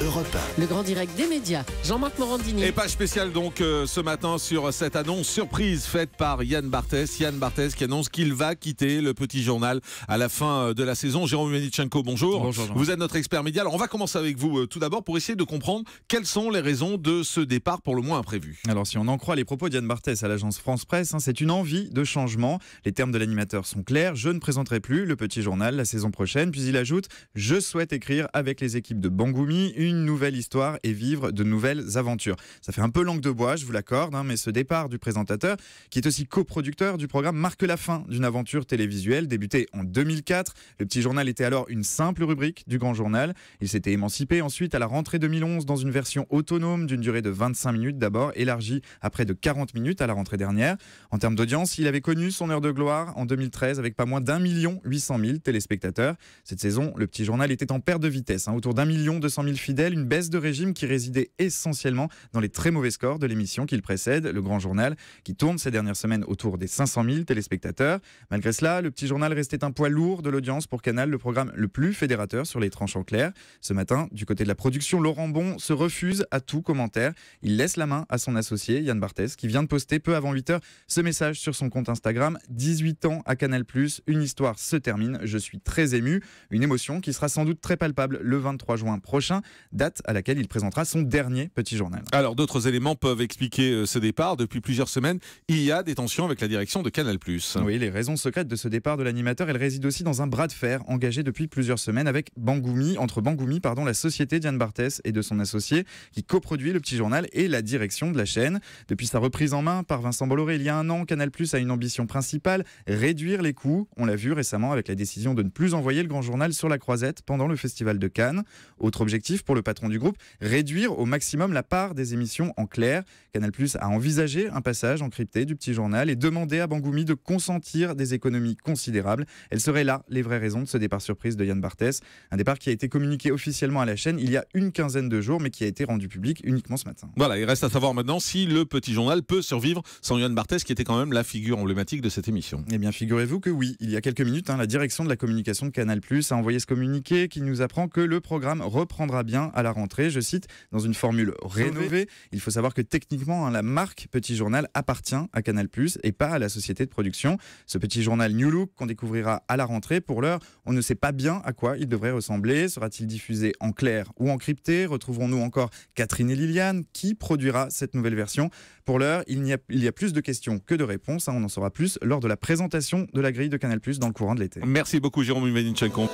Europe 1. Le grand direct des médias, Jean-Marc Morandini. Et page spéciale donc ce matin sur cette annonce surprise faite par Yann Barthès. Yann Barthès qui annonce qu'il va quitter le petit journal à la fin de la saison. Jérôme Melnichenko, bonjour. Bonjour. Vous êtes notre expert média. Alors on va commencer avec vous tout d'abord pour essayer de comprendre quelles sont les raisons de ce départ pour le moins imprévu. Alors si on en croit les propos d'Yann Barthès à l'agence France Presse, c'est une envie de changement. Les termes de l'animateur sont clairs. Je ne présenterai plus le petit journal la saison prochaine. Puis il ajoute « Je souhaite écrire avec les équipes de Bangoumi une nouvelle histoire et vivre de nouvelles aventures ». Ça fait un peu langue de bois, je vous l'accorde, mais ce départ du présentateur, qui est aussi coproducteur du programme, marque la fin d'une aventure télévisuelle débutée en 2004. Le petit journal était alors une simple rubrique du grand journal. Il s'était émancipé ensuite à la rentrée 2011 dans une version autonome d'une durée de 25 minutes d'abord, élargie à près de 40 minutes à la rentrée dernière. En termes d'audience, il avait connu son heure de gloire en 2013 avec pas moins d'1 800 000 téléspectateurs. Cette saison, le petit journal était en perte de vitesse, autour d'1 200 000 fidèles, une baisse de régime qui résidait essentiellement dans les très mauvais scores de l'émission qui le précède, le grand journal, qui tourne ces dernières semaines autour des 500 000 téléspectateurs. Malgré cela, le petit journal restait un poids lourd de l'audience pour Canal, le programme le plus fédérateur sur les tranches en clair. Ce matin, du côté de la production, Laurent Bon se refuse à tout commentaire. Il laisse la main à son associé, Yann Barthès, qui vient de poster peu avant 8h ce message sur son compte Instagram. 18 ans à Canal+, une histoire se termine, je suis très ému. Une émotion qui sera sans doute très palpable le 23 juin prochain, date à laquelle il présentera son dernier petit journal. Alors d'autres éléments peuvent expliquer ce départ. Depuis plusieurs semaines, il y a des tensions avec la direction de Canal+. Oui, les raisons secrètes de ce départ de l'animateur, elles résident aussi dans un bras de fer engagé depuis plusieurs semaines avec Bangoumi, la société d'Yann Barthès et de son associé qui coproduit le petit journal et la direction de la chaîne. Depuis sa reprise en main par Vincent Bolloré il y a un an, Canal+ a une ambition principale, réduire les coûts. On l'a vu récemment avec la décision de ne plus envoyer le grand journal sur la croisette pendant le festival de Cannes. Autre objectif pour le patron du groupe, réduire au maximum la part des émissions en clair. Canal+ a envisagé un passage en crypté du petit journal et demandé à Bangoumi de consentir des économies considérables. Elles seraient là les vraies raisons de ce départ surprise de Yann Barthès. Un départ qui a été communiqué officiellement à la chaîne il y a une quinzaine de jours, mais qui a été rendu public uniquement ce matin. Voilà, il reste à savoir maintenant si le petit journal peut survivre sans Yann Barthès, qui était quand même la figure emblématique de cette émission. Eh bien, figurez-vous que oui, il y a quelques minutes, la direction de la communication de Canal+ a envoyé ce communiqué qui nous apprend que le programme reprendra bien à la rentrée, je cite, dans une formule rénovée. Il faut savoir que techniquement, la marque Petit Journal appartient à Canal+ et pas à la société de production. Ce petit journal New Look qu'on découvrira à la rentrée, pour l'heure, on ne sait pas bien à quoi il devrait ressembler. Sera-t-il diffusé en clair ou en crypté? Retrouverons-nous encore Catherine et Liliane? Qui produira cette nouvelle version? Pour l'heure, il y a plus de questions que de réponses. On en saura plus lors de la présentation de la grille de Canal+ dans le courant de l'été. Merci beaucoup Jérôme Melnichenko.